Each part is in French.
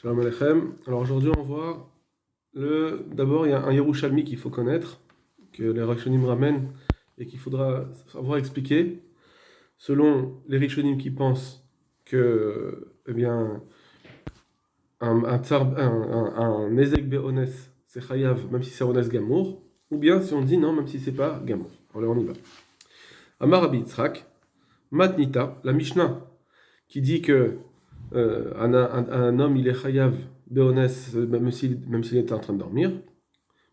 Shalom Aleichem. Alors aujourd'hui on voit d'abord il y a un Yerushalmi qu'il faut connaître, que les Rishonim ramènent et qu'il faudra savoir expliquer. Selon les Rishonim qui pensent que eh bien, un Nezek Be'ones c'est Chayav même si c'est Ones Gamour, ou bien si on dit non même si c'est pas Gamour. Alors on y va. Amar Rabbi Yitzhak, Matnita, la Mishnah qui dit que un homme il est chayav be'ones même s'il était en train de dormir.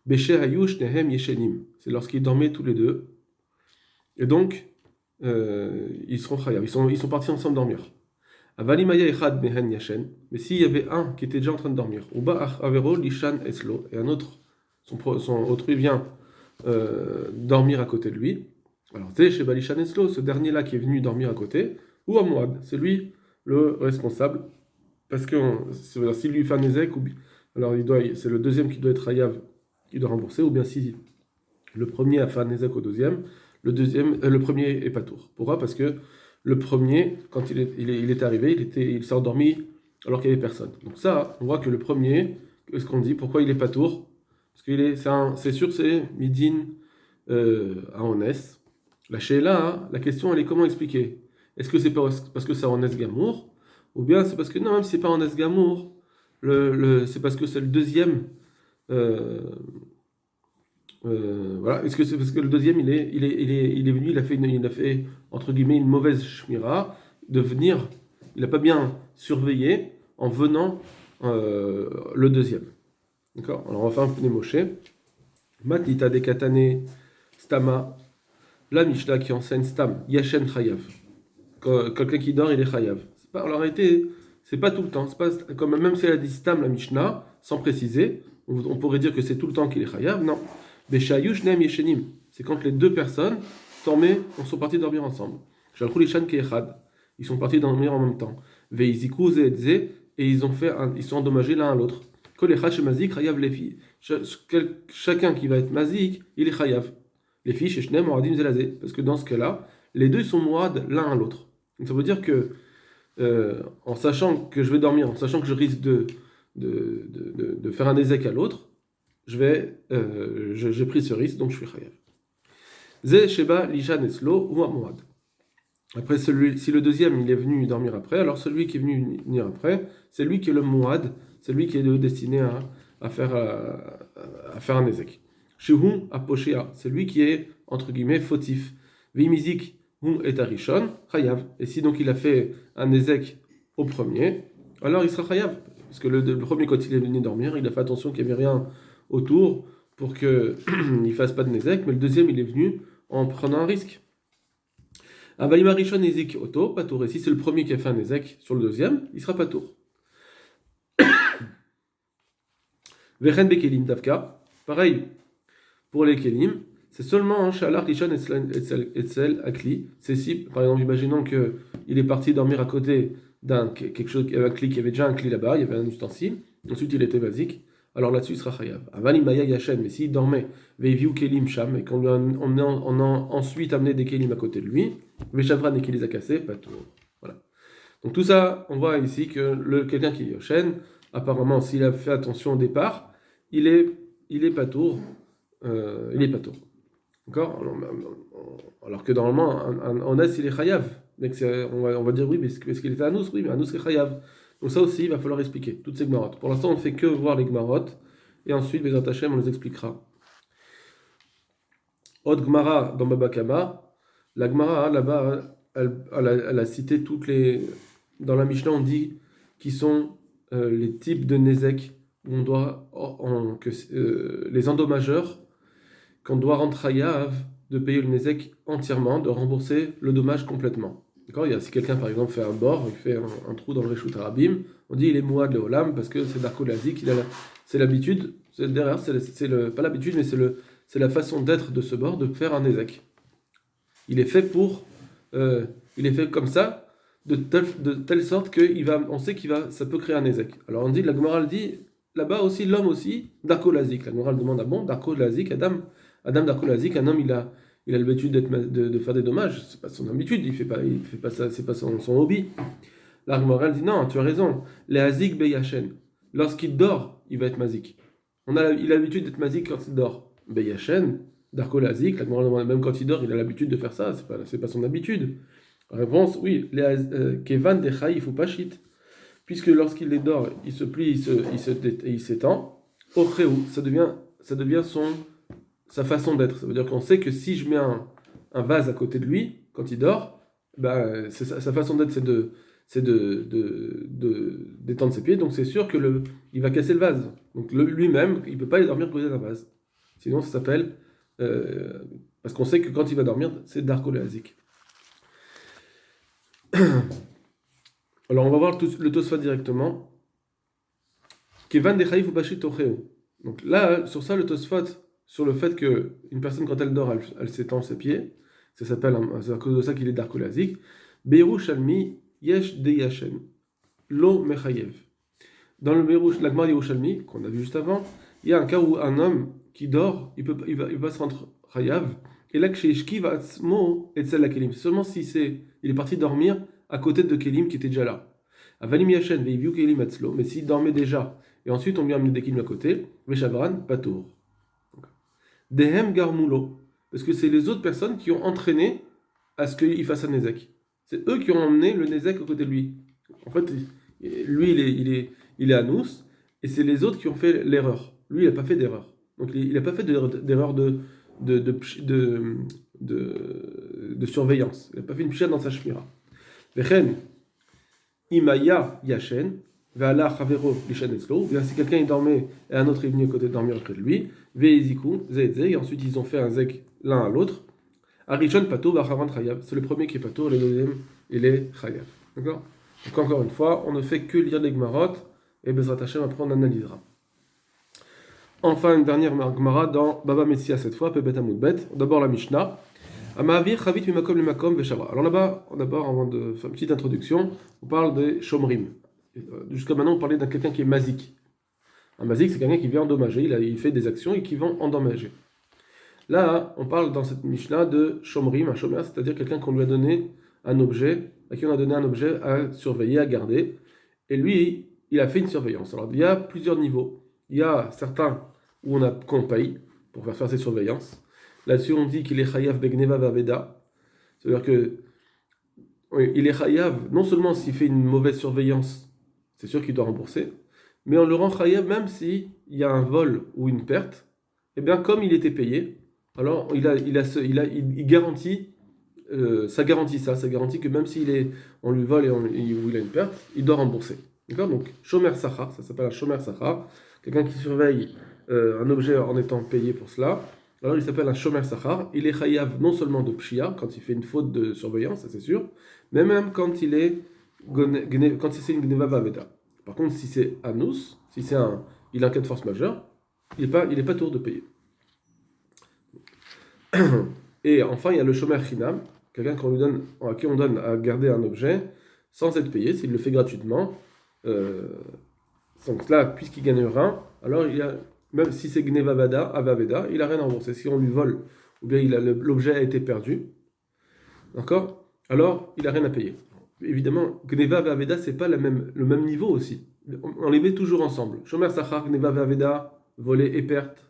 Beshe hayush nehem yeshenim. C'est lorsqu'ils dormaient tous les deux. Et donc, ils seront chayav. Ils sont partis ensemble dormir. Avalimaya echad mehen yashen. Mais s'il y avait un qui était déjà en train de dormir, uba avero lishan eslo, et un autre, son autrui vient dormir à côté de lui. Alors, chez Balishan eslo, ce dernier-là qui est venu dormir à côté, ou Amouad, c'est lui le responsable. Parce que s'il lui fait un ézek, alors c'est le deuxième qui doit être hayav, qui doit rembourser, ou bien si le premier a fait un ézek au deuxième, le premier est pas tour. Pourquoi? Parce que le premier, quand il est arrivé, il s'est endormi alors qu'il n'y avait personne. Donc ça, on voit que le premier, qu'est-ce qu'on dit? Pourquoi il est pas tour? Parce que c'est sûr, c'est midin à Onès. La sheila, la question, elle est comment expliquer? Est-ce que c'est parce que c'est Onès Gamour? Ou bien c'est parce que, non, même si c'est pas en Esgamour, c'est parce que c'est le deuxième. Voilà. Est-ce que c'est parce que le deuxième, il est venu, il a fait, entre guillemets, une mauvaise shmira, de venir, il n'a pas bien surveillé en venant le deuxième. D'accord? Alors on va faire un peu des mochés. Matita de Katane, Stama, la Mishnah qui enseigne Stam, Yashen Chayav. Quelqu'un qui dort, il est Chayav. En réalité, c'est pas tout le temps. C'est pas, comme même si elle a dit Stam la Mishnah, sans préciser, on pourrait dire que c'est tout le temps qu'il est Chayav. Non. Beshayush Nem Yeshenim. C'est quand les deux personnes sont partis dormir ensemble. Shalchou Lishan Keechad. Ils sont partis dormir en même temps. Veiziku Zeedze. Et ils sont endommagés l'un à l'autre. Kolechad Shemazik Chayav Lefi. Chacun qui va être Mazik, il est Chayav. Lefi Sheshnem Moadim Zelazé. Parce que dans ce cas-là, les deux sont Moad l'un à l'autre. Donc ça veut dire que en sachant que je vais dormir, en sachant que je risque de faire un ézek à l'autre, j'ai pris ce risque, donc je suis chayav. Ze sheba lishan eslo ou amoad. Après, si le deuxième il est venu dormir après, alors celui qui est venu venir après, c'est lui qui est le moad, c'est lui qui est destiné à faire un ézek. Shehu aposhea, c'est lui qui est entre guillemets fautif. Vimizik et Arishon, Chayav. Et si donc il a fait un ézek au premier, alors il sera Chayav. Parce que le premier, quand il est venu dormir, il a fait attention qu'il n'y avait rien autour pour qu'il ne fasse pas de nézek, mais le deuxième, il est venu en prenant un risque. Avalim Arishon Ezik Oto, Patour. Et si c'est le premier qui a fait un ézek sur le deuxième, il sera Patour. Vechen Bekelim Davka, pareil pour les Kelim. C'est seulement un Shalar Lishan Etzel Akli. C'est si, par exemple, imaginons qu'il est parti dormir à côté un Kli qui avait déjà un Kli là-bas, il y avait un ustensile, ensuite il était basique, alors là-dessus il sera Chayav. Avalim Maya Yashen, mais s'il dormait, Veiviu Kelim Sham, et qu'on a ensuite amené des Kelim à côté de lui, Veshavran et qu'il les a cassés, pas tout. Voilà. Donc tout ça, on voit ici que quelqu'un qui est Yoshen, apparemment, s'il a fait attention au départ, il est pas tour. Il est pas tour. D'accord? Alors que normalement, en As, il est chayav. On va dire oui, mais est-ce qu'il était Anous? Oui, mais Anous est chayav. Donc ça aussi, il va falloir expliquer toutes ces gmarot. Pour l'instant, on ne fait que voir les gmarot, et ensuite, les Hashem, on les expliquera. Autre gmara dans Baba Kama, la gmara là-bas, elle a cité toutes les. Dans la Mishnah, on dit qui sont les types de nezek où on doit, les endommageurs, qu'on doit rendre chayav, de payer le nezek entièrement, de rembourser le dommage complètement. D'accord? Si quelqu'un par exemple fait un bord, il fait un trou dans le Reshut Harabim, on dit il est mouad le olam parce que c'est Darko Lazik, c'est l'habitude, derrière pas l'habitude mais c'est la façon d'être de ce bord de faire un nezek. Il est fait comme ça, de telle sorte on sait ça peut créer un nezek. Alors on dit, la Gemara dit, là-bas aussi, l'homme aussi, Darko Lazik. La Gemara demande, ah bon, Darko Lazik, Adam Darko Lazik, un homme il a l'habitude de faire des dommages, c'est pas son habitude, il fait pas ça, c'est pas son hobby. La Gemara dit non, tu as raison, les Hazik Beyashen, lorsqu'il dort, il va être mazik. Il a l'habitude d'être mazik quand il dort. Ben Yachen, Darko Lazik, même quand il dort, il a l'habitude de faire ça, c'est pas son habitude. Réponse, oui, Kevan de Chaïf ou Pachit, puisque lorsqu'il est dort, il se plie, il s'étend, Ochéou, ça devient sa façon d'être. Ça veut dire qu'on sait que si je mets un vase à côté de lui, quand il dort, ben, sa façon d'être, d'étendre ses pieds, donc c'est sûr que il va casser le vase. Donc lui-même, il ne peut pas aller dormir à côté d'un vase. Sinon, ça s'appelle, parce qu'on sait que quand il va dormir, c'est Darko Leazik. Alors, on va voir le Tosfot directement. Kevan de Chaïf ou Pachit Tocheo. Donc là, sur ça, le Tosfot, sur le fait qu'une personne, quand elle dort, elle s'étend ses pieds, c'est à cause de ça qu'il est Darko Leazik. Beirushalmi Yesh de Yashen. Lo Mechayev. Dans le la Gemara Yerushalmi, qu'on a vu juste avant, il y a un cas où un homme qui dort, il va se rendre Chayav. Et là, Ksheshki va Atzmo et Tzel la Kelim. Seulement si il est parti dormir à côté de Kelim qui était déjà là. Avalim Yashen, Veiviu Kelim Atzlo. Mais s'il dormait déjà, et ensuite on lui a amené des Kelim à côté, Veshavran, Patour. Dehem Garmulo. Parce que c'est les autres personnes qui ont entraîné à ce qu'il fasse un Nezek. C'est eux qui ont emmené le Nezek à côté de lui. En fait, lui, il est Anous, et c'est les autres qui ont fait l'erreur. Lui, il n'a pas fait d'erreur. Donc, il n'a pas fait d'erreur de surveillance. Il n'a pas fait une pchia dans sa shmira. Vechen, imaya yashen, ve'ala chavero lishan etzlo. Bien, si quelqu'un dormait et un autre est venu à côté de dormir auprès de lui, ve'iziku, ze'etze, et ensuite ils ont fait un zek l'un à l'autre. Arishon pato v'achavan chayav. C'est le premier qui est pato, le deuxième, il est chayav. D'accord? Donc encore une fois, on ne fait que lire les Gemarot, et Bezrat Hashem, après on analysera. Enfin, une dernière Gemara dans Baba Metzia cette fois, Pebet Amoudbet. D'abord la Mishnah. Amavir Chavit Mimakom le Makom Veshavra. Alors là-bas, d'abord, avant de faire une petite introduction, on parle des Shomrim. Jusqu'à maintenant, on parlait d'un quelqu'un qui est mazik. Un mazik, c'est quelqu'un qui vient endommager, il fait des actions et qui vont endommager. Là, on parle dans cette Mishnah de Shomrim, un Shomer, c'est-à-dire quelqu'un qu'on lui a donné un objet, à qui on a donné un objet à surveiller, à garder. Et lui, il a fait une surveillance. Alors, il y a plusieurs niveaux. Il y a certains où qu'on paye pour faire cette surveillance. Là-dessus, on dit qu'il est chayav begneva vaveda. C'est-à-dire que il est chayav, non seulement s'il fait une mauvaise surveillance, c'est sûr qu'il doit rembourser, mais on le rend chayav même s'il y a un vol ou une perte. Et bien, comme il était payé, alors il garantit, ça garantit que même on lui vole ou il a une perte, il doit rembourser. D'accord? Donc, shomer sachar, ça s'appelle un shomer sachar, quelqu'un qui surveille un objet en étant payé pour cela. Alors, il s'appelle un shomer sachar. Il est chayav non seulement de pshia, quand il fait une faute de surveillance, ça c'est sûr, mais même quand c'est une gneva vaveda. Par contre, si c'est anus, il a un cas de force majeure, il est pas tour de payer. Et enfin, il y a le shomer chinam, quelqu'un à qui on donne à garder un objet sans être payé, s'il le fait gratuitement. Donc là, puisqu'il gagne rien, alors même si c'est gneva avaveda, il a rien à rembourser. Si on lui vole, ou bien l'objet a été perdu, d'accord, alors il a rien à payer. Évidemment, gneva avaveda, c'est pas le même niveau aussi. On les met toujours ensemble. Shomer sachar, gneva avaveda, volé et perte,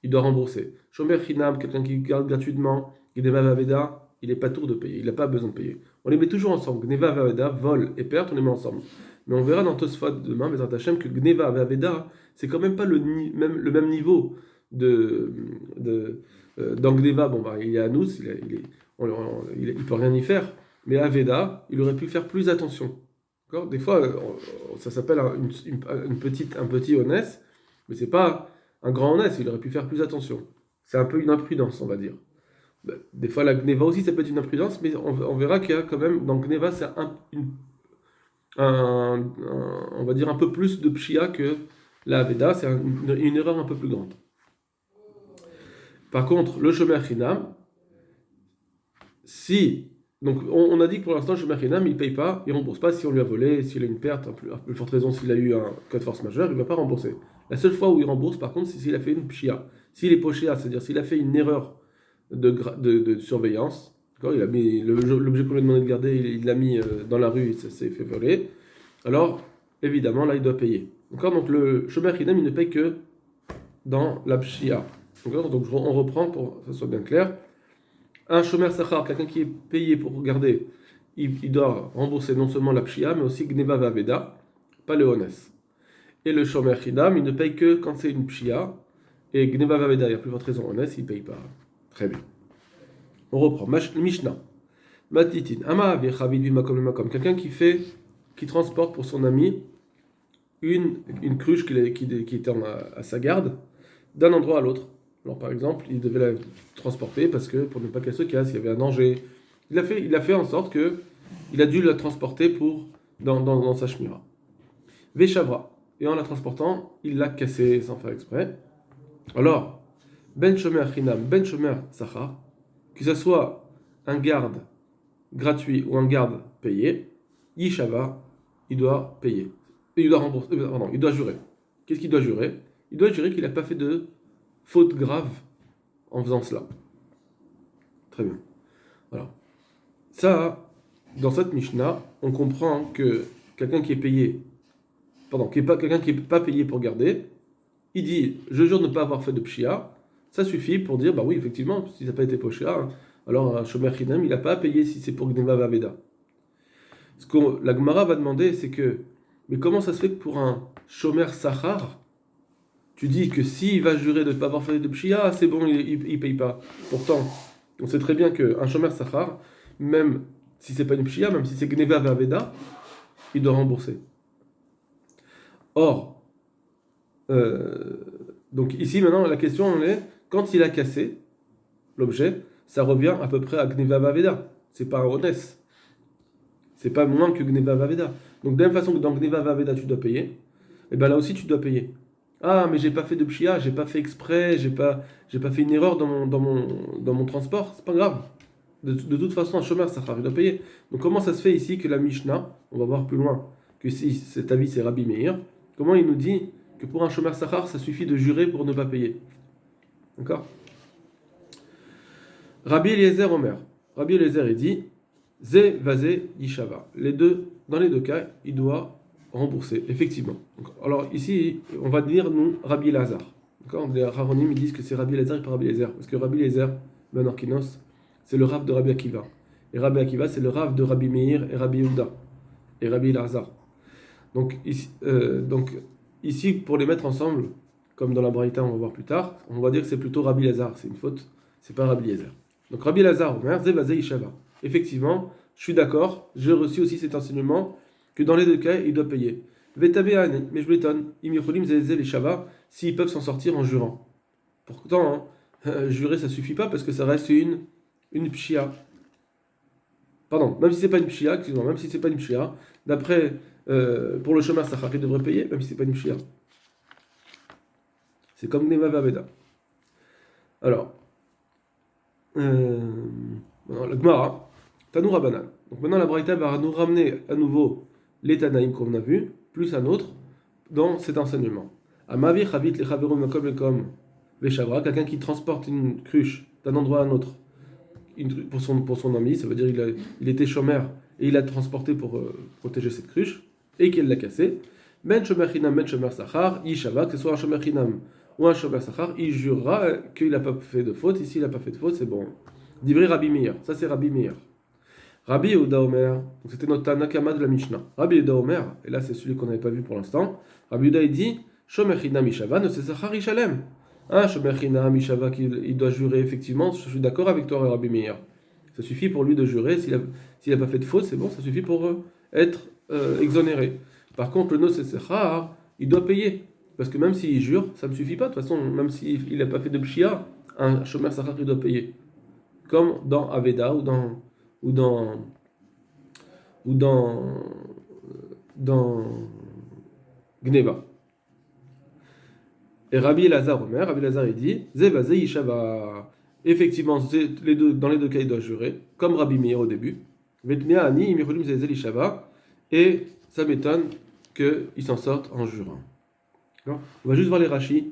il doit rembourser. Shomer chinam, quelqu'un qui garde gratuitement, gneva avaveda, il n'est pas tour de payer, il n'a pas besoin de payer. On les met toujours ensemble. Gneva avaveda, vol et perte, on les met ensemble. Mais on verra dans Tosfot demain, Bezrat Hashem, que Gneva et Aveda, c'est quand même pas le même niveau dans Gneva. Bon, bah, il est à nous, il peut rien y faire. Mais Aveda, il aurait pu faire plus attention. D'accord? Des fois, ça s'appelle un petit honnête, mais c'est pas un grand honnête, il aurait pu faire plus attention. C'est un peu une imprudence, on va dire. Des fois, la Gneva aussi, ça peut être une imprudence, mais on verra qu'il y a quand même, dans Gneva, c'est on va dire un peu plus de pshia que la Aveda, c'est une erreur un peu plus grande. Par contre, le shomer chinam, donc on a dit que pour l'instant, le shomer chinam, il ne paye pas, il ne rembourse pas si on lui a volé, s'il a une perte, à plus forte raison s'il a eu un cas de force majeure, il ne va pas rembourser. La seule fois où il rembourse, par contre, c'est s'il a fait une pshia. S'il est pochéa, c'est-à-dire s'il a fait une erreur de surveillance, il a mis l'objet qu'on lui a demandé de garder, il l'a mis dans la rue, ça s'est fait voler. Alors, évidemment, là, il doit payer. D'accord? Donc le Shomer Chinam, il ne paye que dans la Pshia. Donc on reprend pour que ça soit bien clair. Un Shomer Sachar, quelqu'un qui est payé pour garder, il doit rembourser non seulement la Pshia, mais aussi Gneva Vaveda, pas le Hones. Et le Shomer Chinam, il ne paye que quand c'est une Pshia. Et Gneva Vaveda, il n'y a plus votre raison Hones, il ne paye pas. Très bien. On reprend. Mishnah. Matitin. Ama Makom le Makom. Quelqu'un qui transporte pour son ami une cruche qui était à sa garde d'un endroit à l'autre. Alors par exemple, il devait la transporter parce que pour ne pas qu'elle se casse, il y avait un danger. Il a fait en sorte que il a dû la transporter dans sa shmira. Veshavra. Et en la transportant, il l'a cassée sans faire exprès. Alors, ben shomer chinam, ben shomer sachar, que ce soit un garde gratuit ou un garde payé, yishava, il doit payer. Et il doit rembourser, pardon, il doit jurer. Qu'est-ce qu'il doit jurer? Il doit jurer qu'il n'a pas fait de faute grave en faisant cela. Très bien. Alors, ça, dans cette Mishnah, on comprend que quelqu'un qui est payé, quelqu'un qui n'est pas payé pour garder, il dit, je jure de ne pas avoir fait de pshia, ça suffit pour dire, bah oui, effectivement, si ça n'a pas été pour pshia, alors un shomer chinam, il n'a pas à payer si c'est pour gneva vaveda. Ce que la Gemara va demander, c'est que, mais comment ça se fait que pour un shomer sachar, tu dis que s'il va jurer de ne pas avoir fait de pshia, c'est bon, il ne paye pas. Pourtant, on sait très bien qu'un shomer sachar, même si c'est pas une pshia, même si c'est gneva vaveda, il doit rembourser. Or, donc ici maintenant la question est, quand il a cassé l'objet, ça revient à peu près à gneva vaveda. C'est pas un honest. C'est pas moins que gneva vaveda. Donc de la même façon que dans gneva vaveda tu dois payer, et bien là aussi tu dois payer. Ah mais j'ai pas fait de pshia, j'ai pas fait exprès, j'ai pas fait une erreur dans mon transport, c'est pas grave. De toute façon un chômeur ça il doit payer. Donc comment ça se fait ici que la Mishnah, on va voir plus loin, que si cet avis c'est Rabbi Meir, comment il nous dit que pour un chômeur sachar, ça suffit de jurer pour ne pas payer. D'accord? Rabbi Eliezer Omer. Rabbi Eliezer il dit Ze Vazé Yishava. Dans les deux cas, il doit rembourser, effectivement. Donc, alors ici, on va dire nous Rabbi Elazar. D'accord? Les Raronim ils disent que c'est Rabbi Elazar et pas Rabbi Eliezer. Parce que Rabbi Eliezer, Ben Orkinos, c'est le Rav de Rabbi Akiva. Et Rabbi Akiva, c'est le Rav de Rabbi Meir et Rabbi Yehuda. Et Rabbi Elazar. Donc ici, pour les mettre ensemble, comme dans la Braïta, on va voir plus tard, on va dire que c'est plutôt Rabbi Elazar, c'est une faute, c'est pas Rabbi Eliezer. Donc Rabbi Elazar, Omer, Zevazé Ishava. Effectivement, je suis d'accord, j'ai reçu aussi cet enseignement que dans les deux cas, il doit payer. Vetaveane, mais je m'étonne, Imicholim Zezé Ishava, s'ils peuvent s'en sortir en jurant. Pourtant, jurer ça suffit pas parce que ça reste une pshia. Pardon, même si c'est pas une pshia, excusez-moi, même si c'est pas une pshia, d'après pour le chômeur sachar, il devrait payer, même si c'est pas une pshia. C'est comme Gneva Vaveda. Alors, la Gemara, Tanou Rabanan. Donc maintenant la Braïta va nous ramener à nouveau les Tanaïm qu'on a vu, plus un autre, dans cet enseignement. Amavi Chavit le Chaverum Makom Lekom Veshavra, quelqu'un qui transporte une cruche d'un endroit à un autre pour son ami, ça veut dire il était chômeur et il l'a transporté pour protéger cette cruche, et qu'il l'a cassé. Ben shomer chinam, ben shomer sachar, yishava, que ce soit un shomer chinam ou un shomer sachar, il jurera qu'il n'a pas fait de faute. Ici, il n'a pas fait de faute, c'est bon. Divrei Rabbi Meir, ça c'est Rabbi Meir. Rabbi Yehuda Omer, donc c'était notre Tanakama de la Mishnah. Rabbi Yehuda Omer, et là c'est celui qu'on n'avait pas vu pour l'instant. Rabbi Yehuda il dit shomer chinam yishava, ne se sachar yishalem. Un shomer chinam yishava, il doit jurer effectivement. Je suis d'accord avec toi, Rabbi Meir. Ça suffit pour lui de jurer. S'il n'a pas fait de faute, c'est bon, ça suffit pour être exonéré. Par contre, le Nosesechar, il doit payer. Parce que même s'il jure, ça ne me suffit pas. De toute façon, même s'il n'a pas fait de pshia, un shomer sachar, il doit payer. Comme dans Aveda ou dans Gneva. Et Rabbi Elazar Omer, Rabbi Elazar il dit Zevazé Yishava. Effectivement, dans les deux cas, il doit jurer, comme Rabbi Meir au début. Vetmea Ani, Imicholim Zezel Yishava. Et ça m'étonne qu'ils s'en sortent en jurant. On va juste voir les Rashi.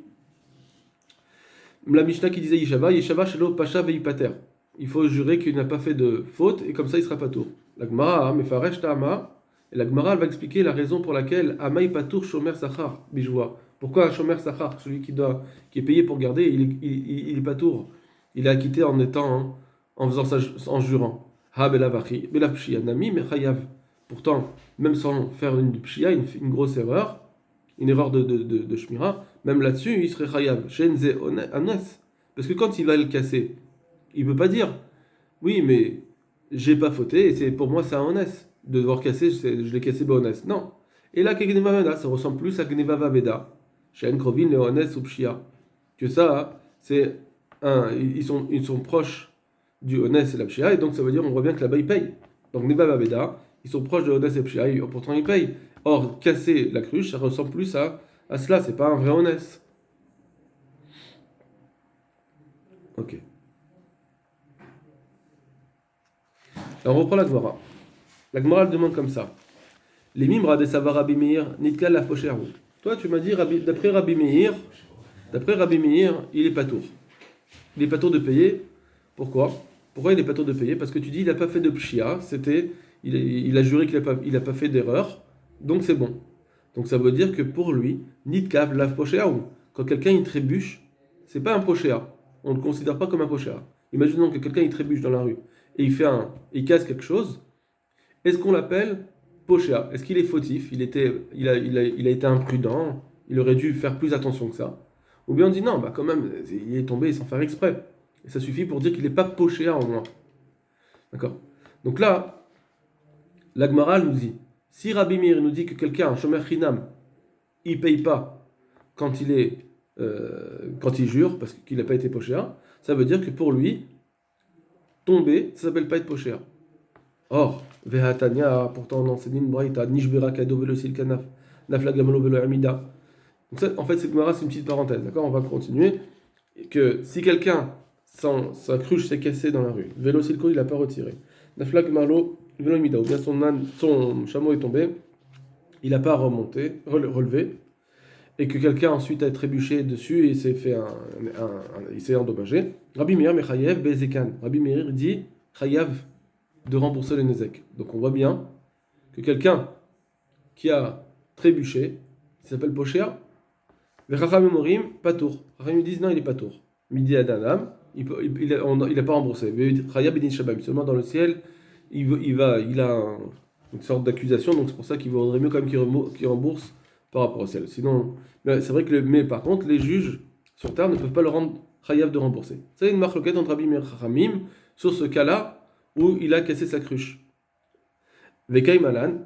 La Mishnah qui disait Yishava, Yishava Shelo Pasha Veipater. Il faut jurer qu'il n'a pas fait de faute et comme ça il sera pas tour. La Gemara, Mefaresh Ta'ama, Et la Gemara elle va expliquer la raison pour laquelle Amaï Patour Shomer Sachar, Bijwa. Pourquoi un Shomer Sachar, celui qui est payé pour garder, il est Patour. Il est acquitté en en faisant ça, en jurant. Ha Belavachi, Belapshia, Nami, Mechayav. Pourtant, même sans faire une pshia, une grosse erreur, une erreur de Shmira, même là-dessus, il serait chayav. Shenze anes. Parce que quand il va le casser, il ne peut pas dire oui, mais j'ai pas fauté et c'est pour moi c'est un honnête. De devoir casser, je l'ai cassé honnête. Non. Et là, Gneva Veda, ça ressemble plus à Gneva Veda. Chez Krovin, le honnête ou pshia. Que ça, c'est ils sont proches du honnête et la pshia, et donc ça veut dire on voit bien que là-bas ils payent. Donc Gneva Veda, ils sont proches de honnête et pshia, et pourtant ils payent. Or, casser la cruche, ça ressemble plus à cela, c'est pas un vrai honnête. Ok. Alors on reprend la Gemara. La Gemara elle demande comme ça. Les mimra de Savar Rabbi Meir, Nitkal la Pocherou. Toi tu m'as dit, d'après Rabbi Meir, il est pas tour. Il est pas tour de payer. Pourquoi? Pourquoi il est pas tour de payer? Parce que tu dis il n'a pas fait de pshia, il a juré qu'il n'a pas fait d'erreur, donc c'est bon. Donc ça veut dire que pour lui, Nitkav lave Pocherou. Quand quelqu'un il trébuche, c'est pas un Pochéa. On ne le considère pas comme un Pochéa. Imaginons que quelqu'un il trébuche dans la rue et il casse quelque chose. Est-ce qu'on l'appelle Pochéa? Est-ce qu'il est fautif? Il a été imprudent? Il aurait dû faire plus attention que ça? Ou bien on dit non, bah quand même, il est tombé sans faire exprès. Et ça suffit pour dire qu'il n'est pas Pochéa au moins. D'accord? Donc là, l'Agmaral nous dit, si Rabbi Meir nous dit que quelqu'un, un Shomer Chinam, il paye pas quand quand il jure, parce qu'il n'a pas été Pochéa, ça veut dire que pour lui, tomber, ça s'appelle pas être Pochéa. Or, Vehatania, pourtant on enseigne une braïta, Nishbera Kado Velo Silkanaf, Nafla Gamalo Velo Amida. Donc ça, en fait, cette Gemara, c'est une petite parenthèse, d'accord? On va continuer. Que si quelqu'un, sa cruche s'est cassée dans la rue, Velo Silko, il l'a pas retiré, Nafla Gamalo Velo Amida, ou bien son chameau est tombé, il n'a pas relevé, et que quelqu'un ensuite a trébuché dessus et il s'est endommagé. Rabbi Meir Mechayev Bezekan. Rabbi Meir dit Chayav de rembourser le Nezek. Donc on voit bien que quelqu'un qui a trébuché, il s'appelle Pochéa, Vechacham Memorim, Patour. Chacham disent non, il est Patour. Midi Adanam, il n'a pas remboursé. Chayav Bedin Shabbat. Seulement dans le ciel, il a une sorte d'accusation, donc c'est pour ça qu'il vaudrait mieux quand même qu'il rembourse par rapport au ciel. Sinon, c'est vrai mais par contre, les juges sur terre ne peuvent pas le rendre chayav de rembourser. C'est une marloquette entre Rabbi Meir et Chachamim sur ce cas-là où il a cassé sa cruche. Vekay Malan.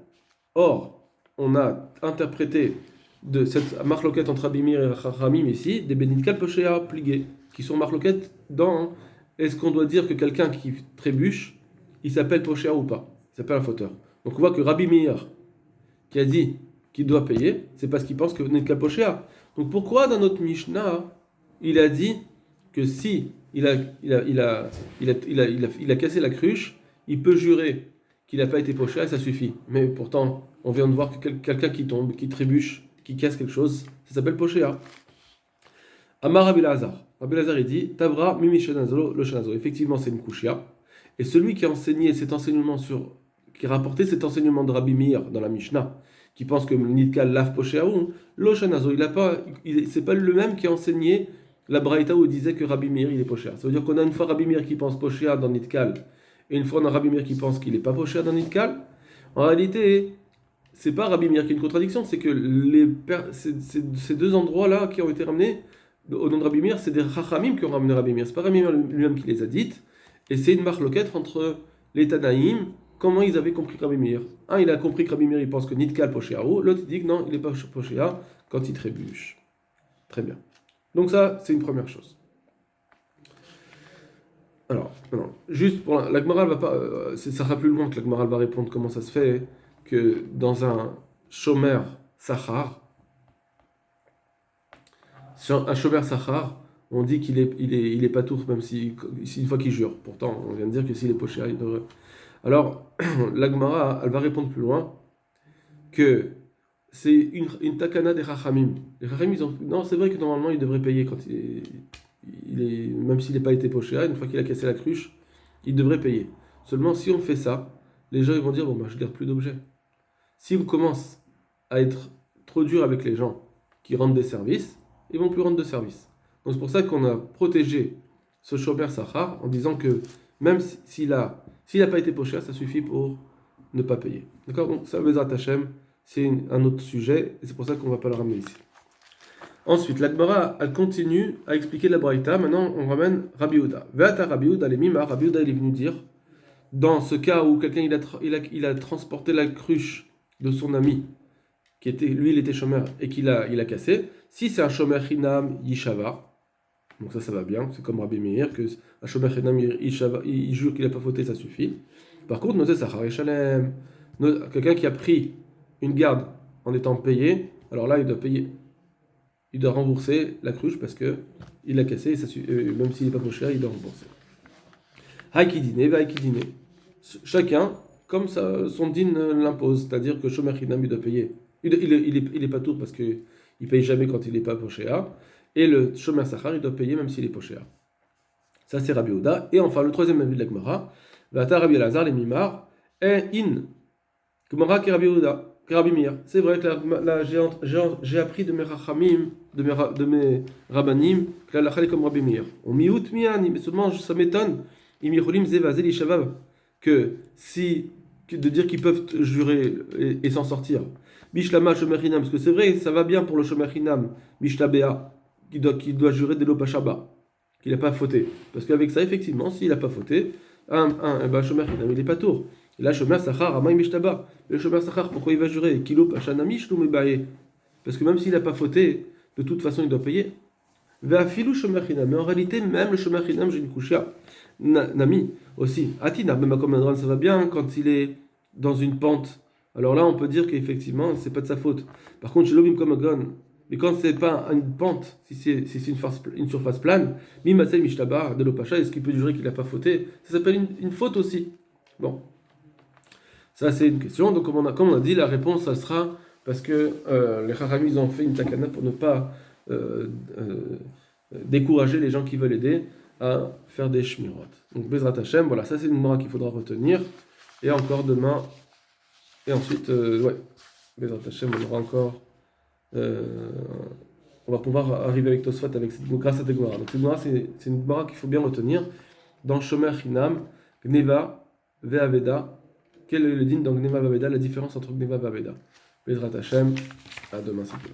Or, on a interprété de cette marloquette entre Rabbi Meir et Chachamim ici des Benitkal Pochéa pligués, qui sont marloquettes dans est-ce qu'on doit dire que quelqu'un qui trébuche, il s'appelle Pochéa ou pas? Il s'appelle un fauteur. Donc on voit que Rabbi Meir, qui a dit qu'il doit payer, c'est parce qu'il pense que n'est qu'à Pochéa. Donc pourquoi dans notre Mishnah, il a dit que si il a cassé la cruche, il peut jurer qu'il n'a pas été Pochéa et ça suffit. Mais pourtant, on vient de voir que quelqu'un qui tombe, qui trébuche, qui casse quelque chose, ça s'appelle Pochéa. Amar Rabbi Lazar. Rabbi Lazar il dit Tavra mimi shenazolo lo shenazo. Effectivement, c'est une kushia. Et celui qui a enseigné cet enseignement qui a rapporté cet enseignement de Rabbi Meir dans la Mishnah, qui pense que Nitkal lave Pochéaou, Loshanazo, c'est pas le même qui a enseigné la Braïta où il disait que Rabbi Meir il est Pochéa. Ça veut dire qu'on a une fois Rabbi Meir qui pense Pochéa dans Nitkal, et une fois on a Rabbi Meir qui pense qu'il n'est pas Pochéa dans Nitkal. En réalité, c'est pas Rabbi Meir qui est une contradiction, c'est que ces deux endroits-là qui ont été ramenés au nom de Rabbi Meir, c'est des Chachamim qui ont ramené Rabbi Meir. C'est pas Rabbi Meir lui-même qui les a dites, et c'est une marloquette entre les Tanaïm. Comment ils avaient compris Rabbi Meir? Un, il a compris que Rabbi Meir, il pense que Nitkal Pochéaou. L'autre, il dit que non, il n'est pas Pochéa quand il trébuche. Très bien. Donc ça, c'est une première chose. Alors, non, juste pour la Gemara, va pas, ça sera plus loin que la Gemara va répondre comment ça se fait que dans un Shomer Sachar, on dit qu'il est pas tour, même si une fois qu'il jure. Pourtant, on vient de dire que s'il est Pochéa, il devrait. Alors, la Gemara, elle va répondre plus loin que c'est une takana des Chachamim. Les Chachamim, non, c'est vrai que normalement, il devrait payer quand même s'il n'a pas été Pochéa, une fois qu'il a cassé la cruche, il devrait payer. Seulement, si on fait ça, les gens ils vont dire, bon, bah, je garde plus d'objets. si vous commencez à être trop dur avec les gens qui rendent des services, ils vont plus rendre de services. Donc c'est pour ça qu'on a protégé ce Shomer Sachar en disant que même s'il n'a pas été poché, ça suffit pour ne pas payer. D'accord? Donc ça, Bezrat Hashem, c'est un autre sujet et c'est pour ça qu'on ne va pas le ramener ici. Ensuite, la Gemara, elle continue à expliquer la Braïta. Maintenant, on ramène Rabbi Yehuda. Ve'ata Rabbi Yehuda les mima. Rabbi Yehuda, il est venu dire, dans ce cas où quelqu'un il a transporté la cruche de son ami, qui était, lui, il était chômeur et il a cassé. Si c'est un chômeur hinam yishava, donc ça va bien. C'est comme Rabbi Meir que un chômeur hinam il jure qu'il n'a pas fauté, ça suffit. Par contre, Nosé Sachar et Shalem, quelqu'un qui a pris une garde en étant payé, alors là, il doit payer. Il doit rembourser la cruche parce que il l'a cassé, même s'il n'est pas poché, il doit rembourser. Haïkidine, va haïkidine. Chacun, comme ça, son din l'impose, c'est-à-dire que Shomer Hinam, il doit payer. Il est pas tout parce qu'il ne paye jamais quand il n'est pas poché. Et le Shomer Sachar, il doit payer même s'il est poché. Ça, c'est Rabbi Yehuda. Et enfin, le troisième avis de la Gemara, Vata Rabbi Elazar, les Mimar, et in. Gemara qui Rabbi Yehuda. Rabbi Meir. C'est vrai que j'ai appris de mes rachamim, de mes rabbanim, que la halakha est comme Rabbi Meir. On miout miani, mais seulement ça m'étonne. Imicholim zevazel ishavav, de dire qu'ils peuvent jurer et s'en sortir. Bishlama shomer hinam, parce que c'est vrai, ça va bien pour le shomer hinam. Bishlabea, qui doit jurer de l'opashaba, qu'il n'a pas fauté. Parce qu'avec ça, effectivement, s'il n'a pas fauté, shomer hinam, il n'est pas tour. Et là, Shomer Sachar, Amaï Mishtaba. Le Shomer Sachar, pourquoi il va jurer? Kilo Pachanami Shlumebaye. Parce que même s'il n'a pas fauté, de toute façon, il doit payer. Ve'afilu Shomer Hinam. Mais en réalité, même le Shomer Hinam, j'ai une coucha. Nami aussi. Atina, même à Komandran, ça va bien quand il est dans une pente. Alors là, on peut dire qu'effectivement, c'est pas de sa faute. Par contre, chez Lobim Komagon, mais quand c'est pas une pente, si c'est une surface plane, Mimasei Mishtaba, de l'Opacha, est-ce qu'il peut jurer qu'il n'a pas fauté? Ça s'appelle une faute aussi. Bon. Ça, c'est une question. Donc, comme on a dit, la réponse, ça sera parce que les Chachamim, ils ont fait une takana pour ne pas décourager les gens qui veulent aider à faire des shmirot. Donc, Bezrat Hashem, voilà, ça, c'est une mora qu'il faudra retenir. Et encore demain. Et ensuite, Bezrat Hashem, on aura encore. On va pouvoir arriver avec Tosfat grâce à cette Gemara. Donc, cette Gemara, c'est une mora qu'il faut bien retenir. Dans Shomer Chinam, Gneva, Ve'aveda. Quel est le din dans Gneva Vaveda, la différence entre Gneva Vaveda? Bezrat Hashem, à demain, c'est tout.